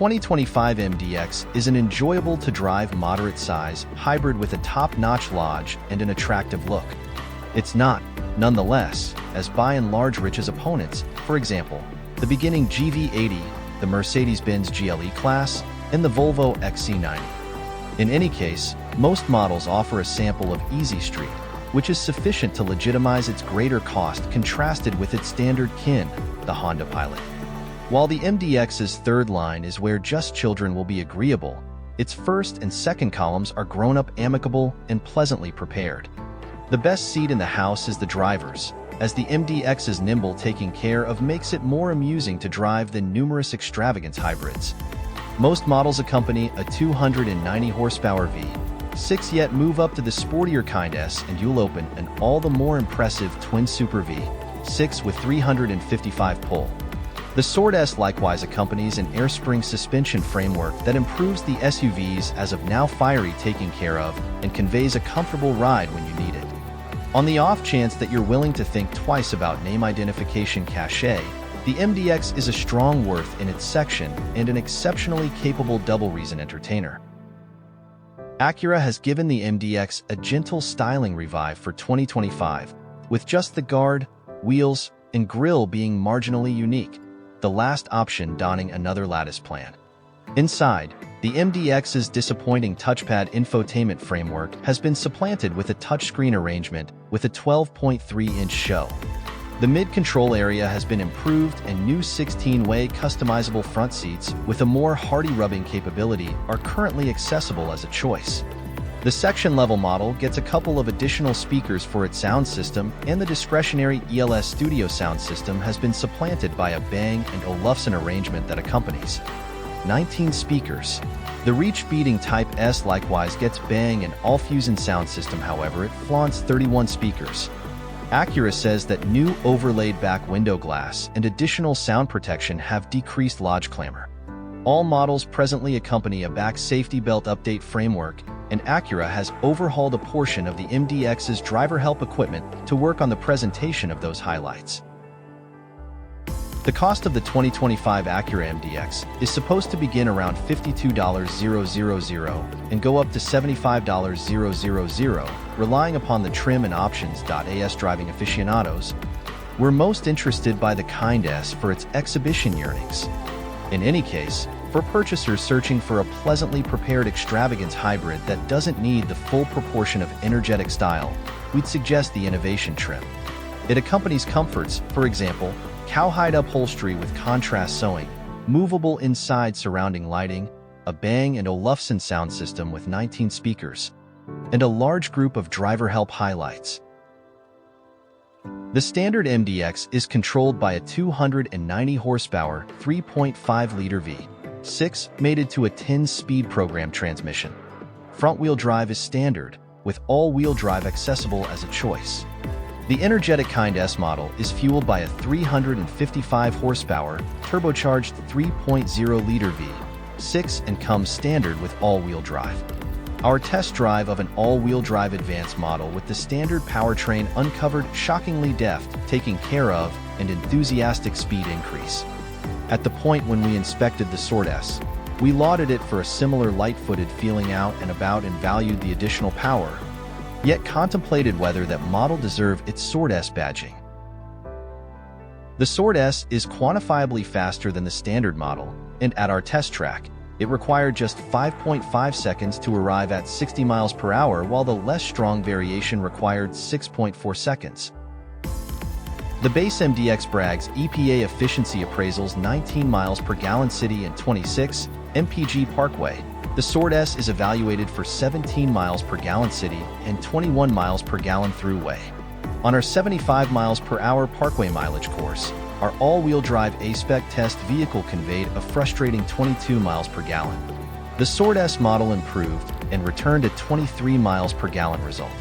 2025 MDX is an enjoyable-to-drive moderate-size hybrid with a top-notch lodge and an attractive look. It's not, nonetheless, as by and large rich as opponents, for example, the beginning GV80, the Mercedes-Benz GLE class, and the Volvo XC90. In any case, most models offer a sample of Easy Street, which is sufficient to legitimize its greater cost contrasted with its standard kin, the Honda Pilot. While the MDX's third line is where just children will be agreeable, its first and second columns are grown-up amicable and pleasantly prepared. The best seat in the house is the driver's, as the MDX's nimble taking care of makes it more amusing to drive than numerous extravagance hybrids. Most models accompany a 290 horsepower V6, yet move up to the sportier kind S, and you'll open an all the more impressive twin Super V6 with 355 pull. The Sword S likewise accompanies an air-spring suspension framework that improves the SUV's as of now fiery taking care of and conveys a comfortable ride when you need it. On the off chance that you're willing to think twice about name identification cachet, the MDX is a strong worth in its section and an exceptionally capable double-reason entertainer. Acura has given the MDX a gentle styling revive for 2025, with just the guard, wheels, and grille being marginally unique, the last option donning another lattice plan. Inside, the MDX's disappointing touchpad infotainment framework has been supplanted with a touchscreen arrangement with a 12.3-inch show. The mid-control area has been improved, and new 16-way customizable front seats with a more hardy rubbing capability are currently accessible as a choice. The section-level model gets a couple of additional speakers for its sound system, and the discretionary ELS Studio sound system has been supplanted by a Bang & Olufsen arrangement that accompanies 19 speakers. The reach-beating Type S likewise gets Bang & Olufsen sound system, however it flaunts 31 speakers. Acura says that new overlaid back window glass and additional sound protection have decreased lodge clamor. All models presently accompany a back safety belt update framework, and Acura has overhauled a portion of the MDX's driver help equipment to work on the presentation of those highlights. The cost of the 2025 Acura MDX is supposed to begin around $52,000 and go up to $75,000, relying upon the trim and options. As driving aficionados, we're most interested by the Kind S for its exhibition yearnings. In any case, for purchasers searching for a pleasantly prepared extravagance hybrid that doesn't need the full proportion of energetic style, we'd suggest the Innovation trim. It accompanies comforts, for example, cowhide upholstery with contrast sewing, movable inside surrounding lighting, a Bang & Olufsen sound system with 19 speakers, and a large group of driver help highlights. The standard MDX is controlled by a 290 horsepower, 3.5-liter V6 mated to a 10-speed program transmission. Front-wheel drive is standard, with all-wheel drive accessible as a choice. The energetic Kind S model is fueled by a 355 horsepower, turbocharged 3.0-liter V6 and comes standard with all-wheel drive. Our test drive of an all-wheel drive advanced model with the standard powertrain uncovered shockingly deft, taking care of, and enthusiastic speed increase. At the point when we inspected the Sword S, we lauded it for a similar light-footed feeling out and about and valued the additional power, yet contemplated whether that model deserved its Sword S badging. The Sword S is quantifiably faster than the standard model, and at our test track, it required just 5.5 seconds to arrive at 60 miles per hour, while the less strong variation required 6.4 seconds. The base MDX brags EPA efficiency appraisals 19 miles per gallon city and 26 MPGe parkway. The Sword S is evaluated for 17 miles per gallon city and 21 miles per gallon throughway. On our 75 miles per hour parkway mileage course, our all-wheel drive A-Spec test vehicle conveyed a frustrating 22 miles per gallon. The Sword S model improved and returned a 23 miles per gallon result.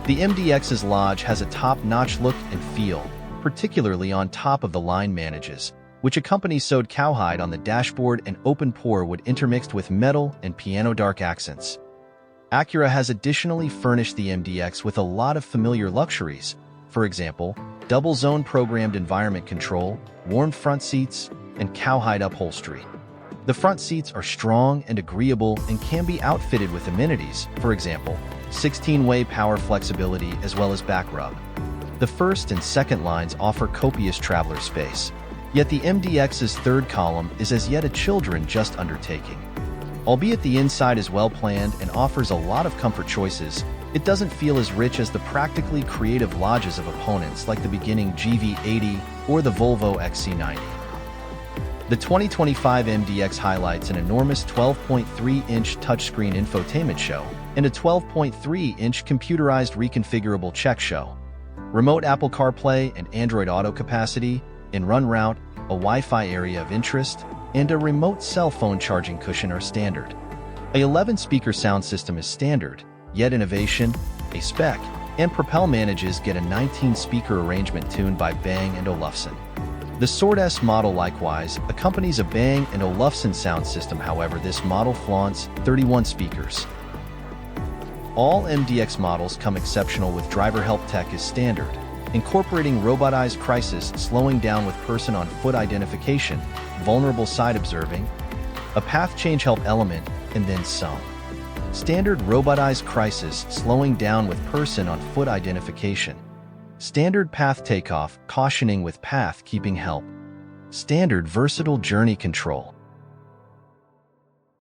The MDX's lodge has a top-notch look and feel, particularly on top of the line manages, which accompanies sewed cowhide on the dashboard and open pore wood intermixed with metal and piano dark accents. Acura has additionally furnished the MDX with a lot of familiar luxuries, for example, double-zone programmed environment control, warm front seats, and cowhide upholstery. The front seats are strong and agreeable and can be outfitted with amenities, for example, 16-way power flexibility as well as back rub. The first and second lines offer copious traveler space, yet the MDX's third column is as yet a children-just undertaking. Albeit the inside is well-planned and offers a lot of comfort choices, it doesn't feel as rich as the practically creative lodges of opponents like the beginning GV80 or the Volvo XC90. The 2025 MDX highlights an enormous 12.3-inch touchscreen infotainment show and a 12.3-inch computerized reconfigurable check show. Remote Apple CarPlay and Android Auto capacity, in-run route, a Wi-Fi area of interest, and a remote cell phone charging cushion are standard. A 11-speaker sound system is standard, yet innovation, A-Spec, and Propel manages get a 19-speaker arrangement tuned by Bang & Olufsen. The Sword S model likewise accompanies a Bang & Olufsen sound system, however this model flaunts 31 speakers. All MDX models come exceptional with driver help tech as standard, incorporating robotized crisis slowing down with person-on-foot identification, vulnerable side observing, a path change help element, and then some. Standard robotized crisis slowing down with person-on-foot identification. Standard path takeoff cautioning with path keeping help. Standard versatile journey control.